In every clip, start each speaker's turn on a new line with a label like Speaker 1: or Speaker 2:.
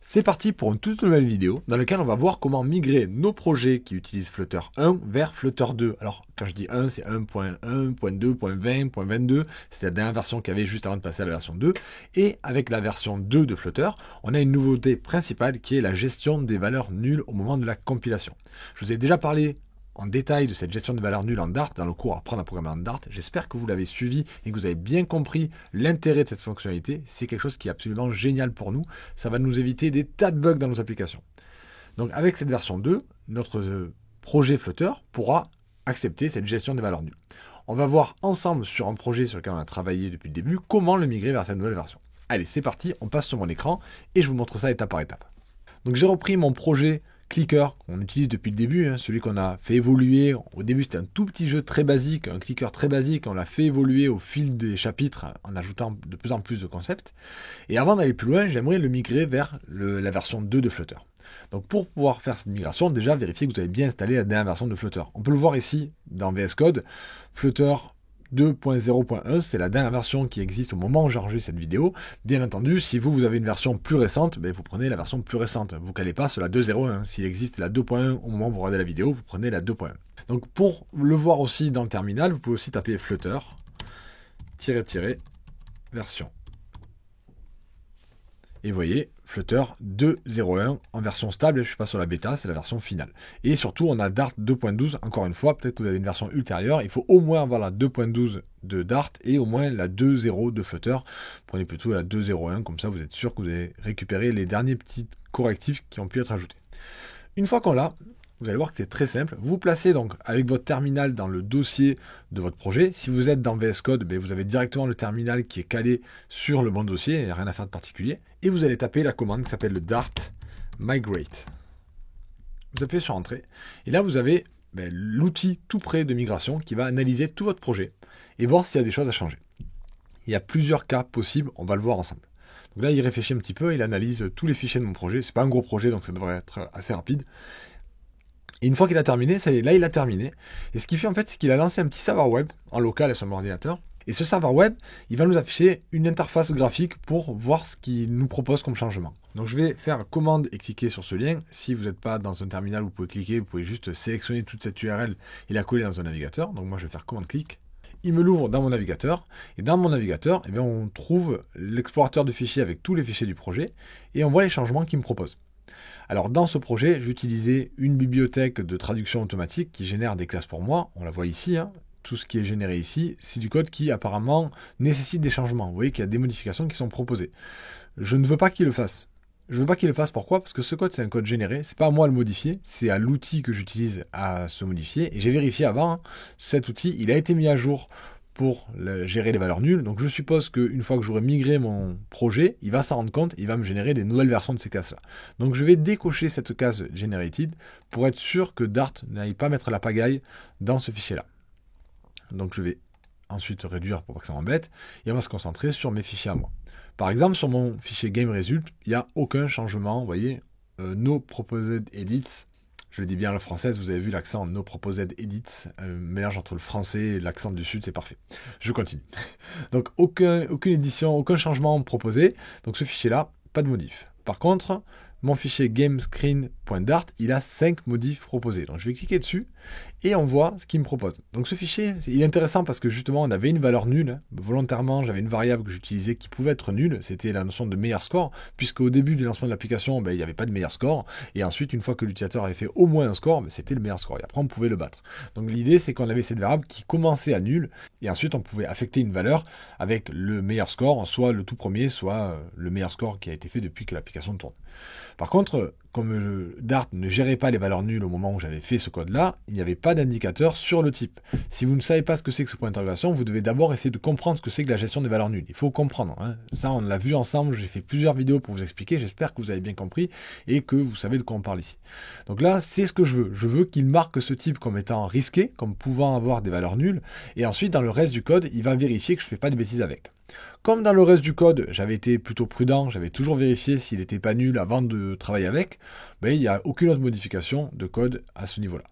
Speaker 1: C'est parti pour une toute nouvelle vidéo dans laquelle on va voir comment migrer nos projets qui utilisent Flutter 1 vers Flutter 2. Alors quand je dis 1, c'est 1.1.2.20.22, c'est la dernière version qu'il y avait juste avant de passer à la version 2. Et avec la version 2 de Flutter, on a une nouveauté principale qui est la gestion des valeurs nulles au moment de la compilation. Je vous ai déjà parlé en détail de cette gestion de valeurs nulles en Dart dans le cours Apprendre à programmer en Dart. J'espère que vous l'avez suivi et que vous avez bien compris l'intérêt de cette fonctionnalité. C'est quelque chose qui est absolument génial pour nous. Ça va nous éviter des tas de bugs dans nos applications. Donc avec cette version 2, notre projet Flutter pourra accepter cette gestion des valeurs nulles. On va voir ensemble sur un projet sur lequel on a travaillé depuis le début comment le migrer vers cette nouvelle version. Allez, c'est parti, on passe sur mon écran et je vous montre ça étape par étape. Donc j'ai repris mon projet clicker qu'on utilise depuis le début, celui qu'on a fait évoluer. Au début, c'était un tout petit jeu très basique, un clicker très basique. On l'a fait évoluer au fil des chapitres en ajoutant de plus en plus de concepts. Et avant d'aller plus loin, j'aimerais le migrer vers la version 2 de Flutter. Donc pour pouvoir faire cette migration, déjà vérifiez que vous avez bien installé la dernière version de Flutter. On peut le voir ici dans VS Code. Flutter 2.0.1, c'est la dernière version qui existe au moment où j'enregistre cette vidéo. Bien entendu, si vous avez une version plus récente, vous prenez la version plus récente. Vous ne calez pas sur la 2.0.1. S'il existe la 2.1 au moment où vous regardez la vidéo, vous prenez la 2.1. Donc pour le voir aussi dans le terminal, vous pouvez aussi taper Flutter, version. Et vous voyez, Flutter 2.0.1 en version stable, je ne suis pas sur la bêta, c'est la version finale. Et surtout, on a Dart 2.12, encore une fois, peut-être que vous avez une version ultérieure, il faut au moins avoir la 2.12 de Dart et au moins la 2.0 de Flutter. Prenez plutôt la 2.0.1, comme ça vous êtes sûr que vous avez récupéré les derniers petits correctifs qui ont pu être ajoutés. Une fois qu'on l'a, vous allez voir que c'est très simple. Vous placez donc avec votre terminal dans le dossier de votre projet. Si vous êtes dans VS Code, vous avez directement le terminal qui est calé sur le bon dossier. Il n'y a rien à faire de particulier. Et vous allez taper la commande qui s'appelle le Dart Migrate. Vous appuyez sur Entrée. Et là, vous avez l'outil tout prêt de migration qui va analyser tout votre projet et voir s'il y a des choses à changer. Il y a plusieurs cas possibles. On va le voir ensemble. Donc là, il réfléchit un petit peu. Il analyse tous les fichiers de mon projet. C'est pas un gros projet, donc ça devrait être assez rapide. Et une fois qu'il a terminé, ça y est, là il a terminé. Et ce qu'il fait en fait, c'est qu'il a lancé un petit serveur web en local sur mon ordinateur. Et ce serveur web, il va nous afficher une interface graphique pour voir ce qu'il nous propose comme changement. Donc je vais faire commande et cliquer sur ce lien. Si vous n'êtes pas dans un terminal, vous pouvez cliquer, vous pouvez juste sélectionner toute cette URL et la coller dans un navigateur. Donc moi je vais faire commande-clic. Il me l'ouvre dans mon navigateur. Et dans mon navigateur, on trouve l'explorateur de fichiers avec tous les fichiers du projet. Et on voit les changements qu'il me propose. Alors dans ce projet, j'utilisais une bibliothèque de traduction automatique qui génère des classes pour moi. On la voit ici, tout ce qui est généré ici, c'est du code qui apparemment nécessite des changements. Vous voyez qu'il y a des modifications qui sont proposées. Je ne veux pas qu'il le fasse. Je ne veux pas qu'il le fasse, pourquoi? Parce que ce code, c'est un code généré, c'est pas à moi de le modifier, c'est à l'outil que j'utilise à se modifier. Et j'ai vérifié avant, cet outil, il a été mis à jour pour gérer les valeurs nulles. Donc je suppose qu'une fois que j'aurai migré mon projet, il va s'en rendre compte, il va me générer des nouvelles versions de ces classes-là. Donc je vais décocher cette case Generated pour être sûr que Dart n'aille pas mettre la pagaille dans ce fichier-là. Donc je vais ensuite réduire pour pas que ça m'embête, et on va se concentrer sur mes fichiers à moi. Par exemple, sur mon fichier GameResult, il n'y a aucun changement, vous voyez, No Proposed Edits. Je le dis bien en française, vous avez vu l'accent No Proposed Edits, mélange entre le français et l'accent du sud, c'est parfait. Je continue. Donc aucune édition, aucun changement proposé. Donc ce fichier-là, pas de modif. Par contre, mon fichier GameScreen.dart, il a 5 modifs proposés. Donc je vais cliquer dessus et on voit ce qu'il me propose. Donc ce fichier, il est intéressant parce que justement on avait une valeur nulle. Volontairement, j'avais une variable que j'utilisais qui pouvait être nulle. C'était la notion de meilleur score, puisque au début du lancement de l'application, il n'y avait pas de meilleur score. Et ensuite, une fois que l'utilisateur avait fait au moins un score, c'était le meilleur score. Et après, on pouvait le battre. Donc l'idée, c'est qu'on avait cette variable qui commençait à nul. Et ensuite, on pouvait affecter une valeur avec le meilleur score, soit le tout premier, soit le meilleur score qui a été fait depuis que l'application tourne. Par contre, comme Dart ne gérait pas les valeurs nulles au moment où j'avais fait ce code-là, il n'y avait pas d'indicateur sur le type. Si vous ne savez pas ce que c'est que ce point d'interrogation, vous devez d'abord essayer de comprendre ce que c'est que la gestion des valeurs nulles. Il faut comprendre. Ça, on l'a vu ensemble, j'ai fait plusieurs vidéos pour vous expliquer. J'espère que vous avez bien compris et que vous savez de quoi on parle ici. Donc là, c'est ce que je veux. Je veux qu'il marque ce type comme étant risqué, comme pouvant avoir des valeurs nulles. Et ensuite, dans le reste du code, il va vérifier que je ne fais pas de bêtises avec. Comme dans le reste du code, j'avais été plutôt prudent, j'avais toujours vérifié s'il n'était pas nul avant de travailler avec, il n'y a aucune autre modification de code à ce niveau-là.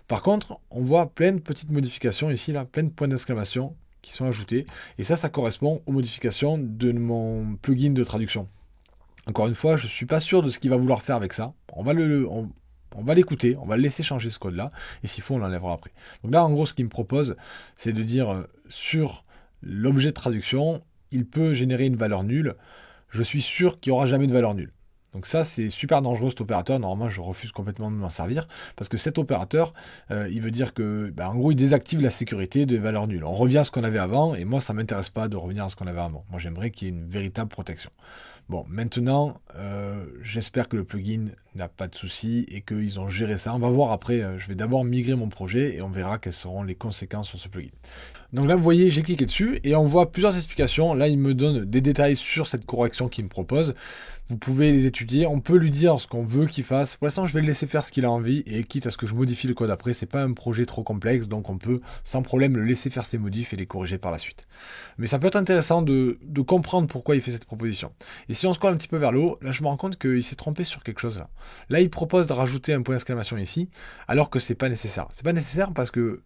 Speaker 1: Par contre, on voit plein de petites modifications ici, là, plein de points d'exclamation qui sont ajoutés, et ça correspond aux modifications de mon plugin de traduction. Encore une fois, je ne suis pas sûr de ce qu'il va vouloir faire avec ça. On va l'écouter, on va le laisser changer ce code-là, et s'il faut, on l'enlèvera après. Donc là, en gros, ce qu'il me propose, c'est de dire sur l'objet de traduction, il peut générer une valeur nulle. Je suis sûr qu'il n'y aura jamais de valeur nulle. Donc ça, c'est super dangereux cet opérateur. Normalement, je refuse complètement de m'en servir parce que cet opérateur, il veut dire que, en gros, il désactive la sécurité des valeurs nulles. On revient à ce qu'on avait avant et moi, ça ne m'intéresse pas de revenir à ce qu'on avait avant. Moi, j'aimerais qu'il y ait une véritable protection. Bon, maintenant, j'espère que le plugin n'a pas de soucis et qu'ils ont géré ça. On va voir après, je vais d'abord migrer mon projet et on verra quelles seront les conséquences sur ce plugin. Donc là, vous voyez, j'ai cliqué dessus et on voit plusieurs explications. Là, il me donne des détails sur cette correction qu'il me propose. Vous pouvez les étudier. On peut lui dire ce qu'on veut qu'il fasse. Pour l'instant, je vais le laisser faire ce qu'il a envie et quitte à ce que je modifie le code après, c'est pas un projet trop complexe, donc on peut sans problème le laisser faire ses modifs et les corriger par la suite. Mais ça peut être intéressant de comprendre pourquoi il fait cette proposition. Et si on scrolle un petit peu vers le haut, là, je me rends compte qu'il s'est trompé sur quelque chose là. Là, il propose de rajouter un point d'exclamation ici, alors que c'est pas nécessaire. C'est pas nécessaire parce que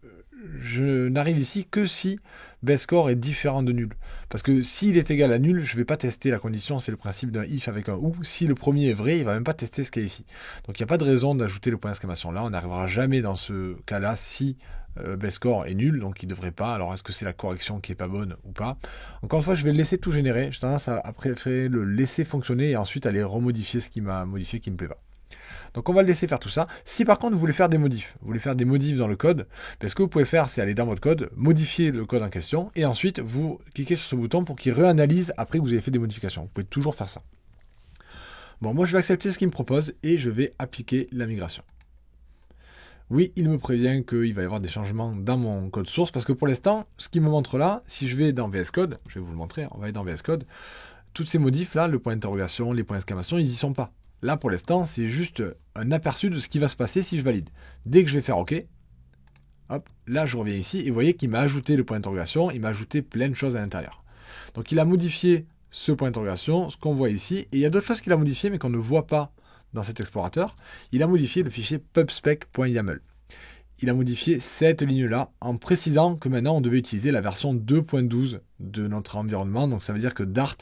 Speaker 1: je n'arrive ici que si base score est différent de nul. Parce que s'il est égal à nul, je ne vais pas tester la condition, c'est le principe d'un if avec un ou. Si le premier est vrai, il ne va même pas tester ce qu'il y a ici. Donc il n'y a pas de raison d'ajouter le point d'exclamation là. On n'arrivera jamais dans ce cas-là si base score est nul, donc il ne devrait pas. Alors est-ce que c'est la correction qui n'est pas bonne ou pas? Encore une fois, je vais le laisser tout générer. J'ai tendance à préférer le laisser fonctionner et ensuite aller remodifier ce qui m'a modifié qui ne me plaît pas. Donc on va le laisser faire tout ça. Si par contre vous voulez faire des modifs, dans le code, ce que vous pouvez faire, c'est aller dans votre code, modifier le code en question, et ensuite vous cliquez sur ce bouton pour qu'il réanalyse après que vous avez fait des modifications. Vous pouvez toujours faire ça. Bon, moi je vais accepter ce qu'il me propose et je vais appliquer la migration. Oui, il me prévient qu'il va y avoir des changements dans mon code source, parce que pour l'instant, ce qu'il me montre là, si je vais dans VS Code, je vais vous le montrer, on va aller dans VS Code, toutes ces modifs là, le point d'interrogation, les points d'exclamation, ils n'y sont pas. Là, pour l'instant, c'est juste un aperçu de ce qui va se passer si je valide. Dès que je vais faire OK, hop, là, je reviens ici et vous voyez qu'il m'a ajouté le point d'interrogation, il m'a ajouté plein de choses à l'intérieur. Donc, il a modifié ce point d'interrogation, ce qu'on voit ici, et il y a d'autres choses qu'il a modifiées mais qu'on ne voit pas dans cet explorateur. Il a modifié le fichier pubspec.yaml. Il a modifié cette ligne-là en précisant que maintenant on devait utiliser la version 2.12 de notre environnement. Donc ça veut dire que Dart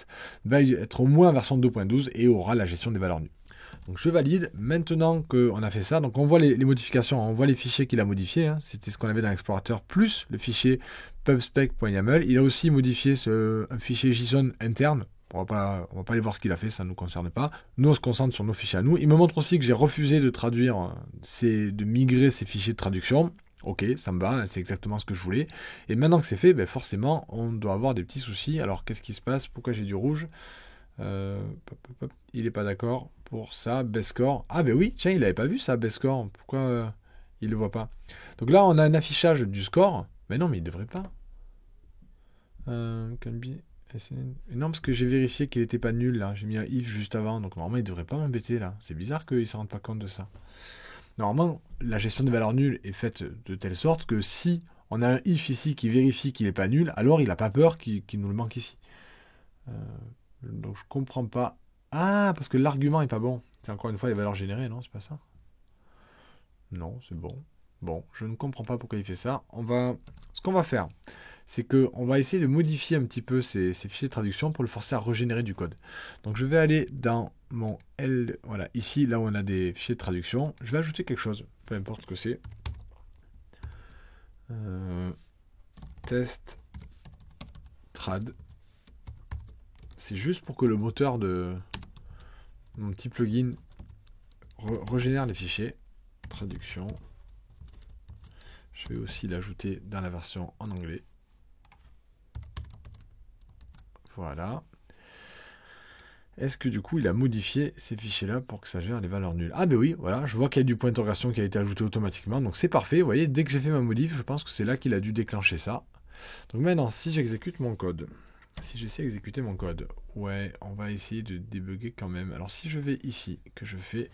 Speaker 1: va être au moins version 2.12 et aura la gestion des valeurs nulles. Donc je valide. Maintenant qu'on a fait ça, donc on voit les modifications, on voit les fichiers qu'il a modifiés. Hein. C'était ce qu'on avait dans l'explorateur plus le fichier pubspec.yaml. Il a aussi modifié un fichier JSON interne. On va pas aller voir ce qu'il a fait, ça ne nous concerne pas. Nous, on se concentre sur nos fichiers à nous. Il me montre aussi que j'ai refusé de traduire, de migrer ces fichiers de traduction. Ok, ça me va, c'est exactement ce que je voulais. Et maintenant que c'est fait, forcément, on doit avoir des petits soucis. Alors, qu'est-ce qui se passe? Pourquoi j'ai du rouge? Il n'est pas d'accord pour ça, base score. Ah oui, tiens, il n'avait pas vu ça, base score. Pourquoi il ne le voit pas? Donc là, on a un affichage du score. Mais non, mais il ne devrait pas. Non, parce que j'ai vérifié qu'il n'était pas nul là. J'ai mis un if juste avant, donc normalement il ne devrait pas m'embêter là. C'est bizarre qu'il ne se rende pas compte de ça. Normalement, la gestion des valeurs nulles est faite de telle sorte que si on a un if ici qui vérifie qu'il n'est pas nul, alors il n'a pas peur qu'il nous le manque ici. Donc je comprends pas. Ah, parce que l'argument est pas bon. C'est encore une fois les valeurs générées, non? C'est pas ça? Non, c'est bon. Bon, je ne comprends pas pourquoi il fait ça. Ce qu'on va faire, c'est qu'on va essayer de modifier un petit peu ces fichiers de traduction pour le forcer à régénérer du code. Donc je vais aller dans mon voilà, ici, là où on a des fichiers de traduction. Je vais ajouter quelque chose, peu importe ce que c'est. Test trad. C'est juste pour que le moteur de mon petit plugin régénère les fichiers. Traduction. Je vais aussi l'ajouter dans la version en anglais. Voilà. Est-ce que du coup il a modifié ces fichiers-là pour que ça gère les valeurs nulles? Ah oui, voilà, je vois qu'il y a du point d'interrogation qui a été ajouté automatiquement, donc c'est parfait. Vous voyez, dès que j'ai fait ma modif, je pense que c'est là qu'il a dû déclencher ça. Donc maintenant, si j'exécute mon code, si j'essaie d'exécuter mon code, ouais, on va essayer de débugger quand même. Alors si je vais ici, que je fais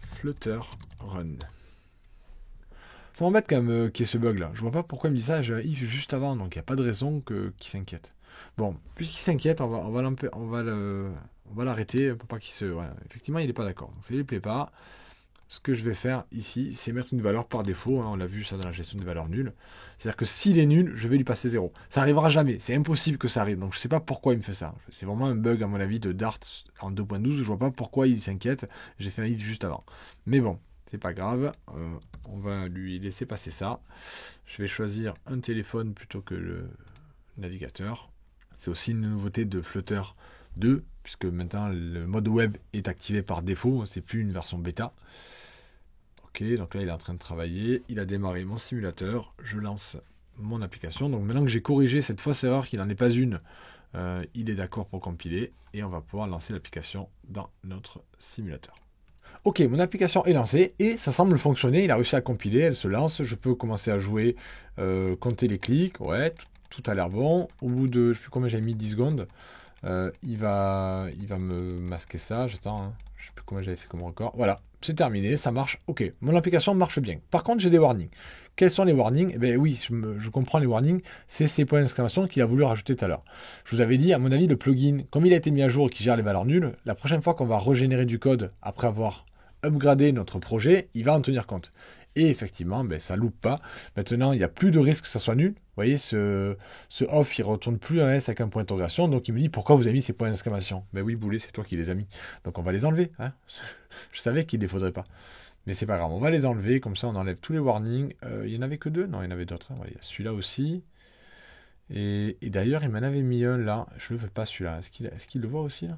Speaker 1: Flutter Run. Ça m'embête quand même qu'il y ait ce bug là. Je vois pas pourquoi il me dit ça, j'ai un if juste avant, donc il n'y a pas de raison qu'il s'inquiète. Bon, puisqu'il s'inquiète, on va l'arrêter pour pas qu'il se... Voilà. Effectivement, il n'est pas d'accord. Donc ça ne lui plaît pas. ce que je vais faire ici, c'est mettre une valeur par défaut. On l'a vu ça dans la gestion des valeurs nulles. C'est-à-dire que s'il est nul, je vais lui passer 0. Ça n'arrivera jamais. C'est impossible que ça arrive. Donc je ne sais pas pourquoi il me fait ça. C'est vraiment un bug, à mon avis, de Dart en 2.12. Je vois pas pourquoi il s'inquiète. J'ai fait un hit juste avant. Mais bon, c'est pas grave. On va lui laisser passer ça. Je vais choisir un téléphone plutôt que le navigateur. C'est aussi une nouveauté de Flutter 2, puisque maintenant le mode web est activé par défaut. C'est plus une version bêta. Ok, donc là il est en train de travailler, il a démarré mon simulateur, je lance mon application. Donc maintenant que j'ai corrigé cette fausse erreur qui n'en est pas une, il est d'accord pour compiler et on va pouvoir lancer l'application dans notre simulateur. Ok, mon application est lancée et ça semble fonctionner, il a réussi à compiler, elle se lance, je peux commencer à jouer, compter les clics, ouais, tout a l'air bon. Au bout de, je ne sais plus combien j'ai mis, 10 secondes, il va me masquer ça, j'attends, hein. Je ne sais plus combien j'avais fait comme record, voilà. C'est terminé, ça marche, ok, mon application marche bien. Par contre, j'ai des warnings. Quels sont les warnings? Eh bien oui, je comprends les warnings, c'est ces points d'exclamation qu'il a voulu rajouter tout à l'heure. Je vous avais dit, à mon avis, le plugin, comme il a été mis à jour et qui gère les valeurs nulles, la prochaine fois qu'on va régénérer du code après avoir upgradé notre projet, il va en tenir compte. Et effectivement, ben, ça loupe pas. Maintenant, il n'y a plus de risque que ça soit nul. Vous voyez, ce off, il retourne plus un S avec un point d'interrogation. Donc il me dit, pourquoi vous avez mis ces points d'exclamation? Ben oui, Boulet, c'est toi qui les as mis. Donc on va les enlever. Hein. Je savais qu'il ne les faudrait pas. Mais c'est pas grave, on va les enlever. Comme ça, on enlève tous les warnings. Il n'y en avait que 2? Non, il y en avait d'autres. Hein. Voilà, il y a celui-là aussi. Et d'ailleurs, il m'en avait mis un là. Je ne le veux pas celui-là. Est-ce qu'il le voit aussi là?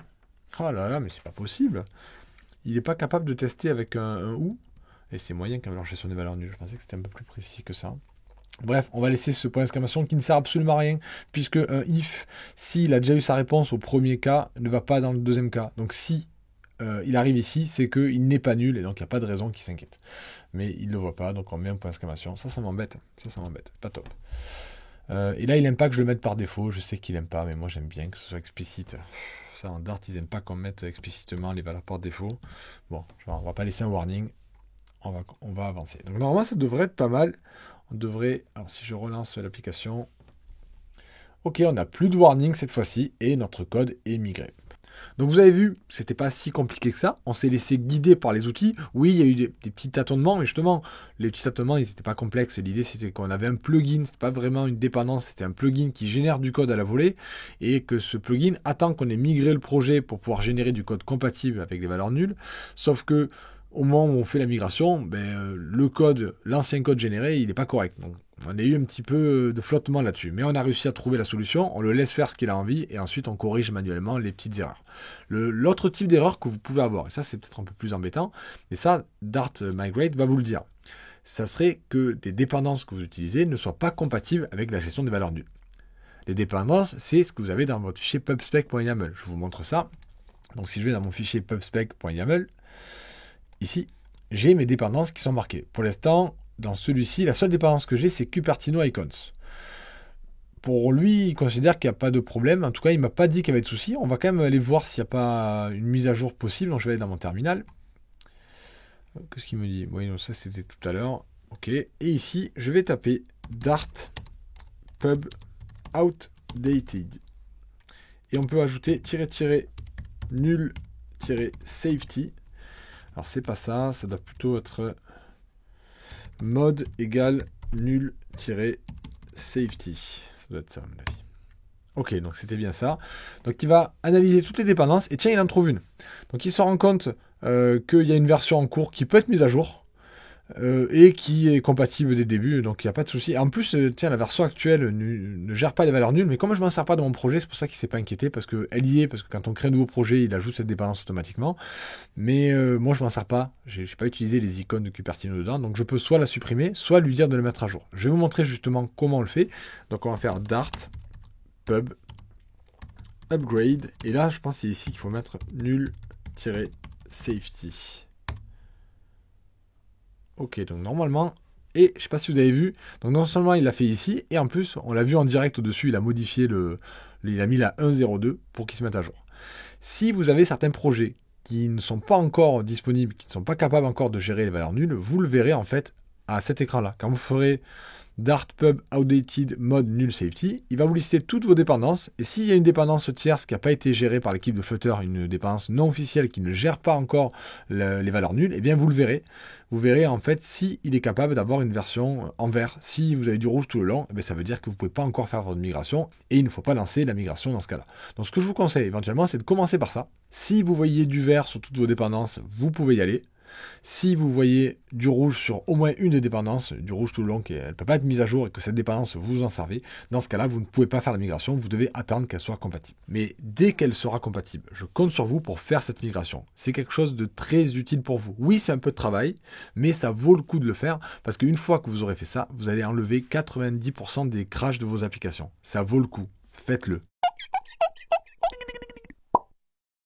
Speaker 1: Oh là là, mais c'est pas possible. Il n'est pas capable de tester avec un OU. Et c'est moyen quand même la gestion des valeurs nulles. Je pensais que c'était un peu plus précis que ça. Bref, on va laisser ce point d'exclamation qui ne sert absolument à rien, puisque un if, s'il a déjà eu sa réponse au premier cas, ne va pas dans le deuxième cas. Donc si il arrive ici, c'est qu'il n'est pas nul, et donc il n'y a pas de raison qu'il s'inquiète. Mais il ne le voit pas, donc on met un point d'exclamation. Ça m'embête. Ça m'embête. Pas top. Et là, il n'aime pas que je le mette par défaut. Je sais qu'il n'aime pas, mais moi j'aime bien que ce soit explicite. Ça, en Dart, ils n'aiment pas qu'on mette explicitement les valeurs par défaut. Bon, on va pas laisser un warning. On va avancer. Donc normalement, ça devrait être pas mal. On devrait... Alors si je relance l'application... Ok, on n'a plus de warning cette fois-ci et notre code est migré. Donc vous avez vu, c'était pas si compliqué que ça. On s'est laissé guider par les outils. Oui, il y a eu des petits tâtonnements, mais justement, les petits tâtonnements, ils n'étaient pas complexes. L'idée, c'était qu'on avait un plugin. C'était pas vraiment une dépendance. C'était un plugin qui génère du code à la volée et que ce plugin attend qu'on ait migré le projet pour pouvoir générer du code compatible avec des valeurs nulles. Sauf que au moment où on fait la migration, le code, l'ancien code généré, il n'est pas correct. Donc, on a eu un petit peu de flottement là-dessus. Mais on a réussi à trouver la solution, on le laisse faire ce qu'il a envie, et ensuite on corrige manuellement les petites erreurs. L'autre type d'erreur que vous pouvez avoir, et ça c'est peut-être un peu plus embêtant, mais ça, Dart Migrate va vous le dire, ça serait que des dépendances que vous utilisez ne soient pas compatibles avec la gestion des valeurs nulles. Les dépendances, c'est ce que vous avez dans votre fichier pubspec.yaml. Je vous montre ça. Donc si je vais dans mon fichier pubspec.yaml, ici, j'ai mes dépendances qui sont marquées. Pour l'instant, dans celui-ci, la seule dépendance que j'ai, c'est Cupertino Icons. Pour lui, il considère qu'il n'y a pas de problème. En tout cas, il ne m'a pas dit qu'il y avait de soucis. On va quand même aller voir s'il n'y a pas une mise à jour possible. Donc, je vais aller dans mon terminal. Qu'est-ce qu'il me dit? Oui, donc ça, c'était tout à l'heure. OK. Et ici, je vais taper Dart Pub Outdated. Et on peut ajouter nul-safety. Alors c'est pas ça, ça doit plutôt être mode égale nul-safety. Ça doit être ça à mon avis. Ok, donc c'était bien ça. Donc il va analyser toutes les dépendances et tiens, il en trouve une. Donc il se rend compte qu'il y a une version en cours qui peut être mise à jour et qui est compatible dès le début, donc il n'y a pas de souci. En plus, tiens, la version actuelle ne gère pas les valeurs nulles, mais comme je ne m'en sers pas dans mon projet, c'est pour ça qu'il ne s'est pas inquiété, parce qu'elle y est, parce que quand on crée un nouveau projet, il ajoute cette dépendance automatiquement. Mais moi, je ne m'en sers pas. Je n'ai pas utilisé les icônes de Cupertino dedans, donc je peux soit la supprimer, soit lui dire de le mettre à jour. Je vais vous montrer justement comment on le fait. Donc on va faire Dart Pub Upgrade, et là, je pense que c'est ici qu'il faut mettre nul-safety. Ok, donc normalement, et je ne sais pas si vous avez vu, donc non seulement il l'a fait ici, et en plus, on l'a vu en direct au-dessus, il a modifié il a mis la 1.02 pour qu'il se mette à jour. Si vous avez certains projets qui ne sont pas encore disponibles, qui ne sont pas capables encore de gérer les valeurs nulles, vous le verrez en fait à cet écran-là. Quand vous ferez Dart Pub Outdated Mode Null Safety, il va vous lister toutes vos dépendances, et s'il y a une dépendance tierce qui n'a pas été gérée par l'équipe de Flutter, une dépendance non officielle qui ne gère pas encore les valeurs nulles, eh bien vous le verrez. Vous verrez en fait s'il est capable d'avoir une version en vert. Si vous avez du rouge tout le long, eh bien, ça veut dire que vous ne pouvez pas encore faire votre migration, et il ne faut pas lancer la migration dans ce cas-là. Donc ce que je vous conseille éventuellement, c'est de commencer par ça. Si vous voyez du vert sur toutes vos dépendances, vous pouvez y aller. Si vous voyez du rouge sur au moins une des dépendances, du rouge tout le long, elle ne peut pas être mise à jour et que cette dépendance vous en servez, dans ce cas-là, vous ne pouvez pas faire la migration, vous devez attendre qu'elle soit compatible. Mais dès qu'elle sera compatible, je compte sur vous pour faire cette migration. C'est quelque chose de très utile pour vous. Oui, c'est un peu de travail, mais ça vaut le coup de le faire parce qu'une fois que vous aurez fait ça, vous allez enlever 90% des crashs de vos applications. Ça vaut le coup. Faites-le.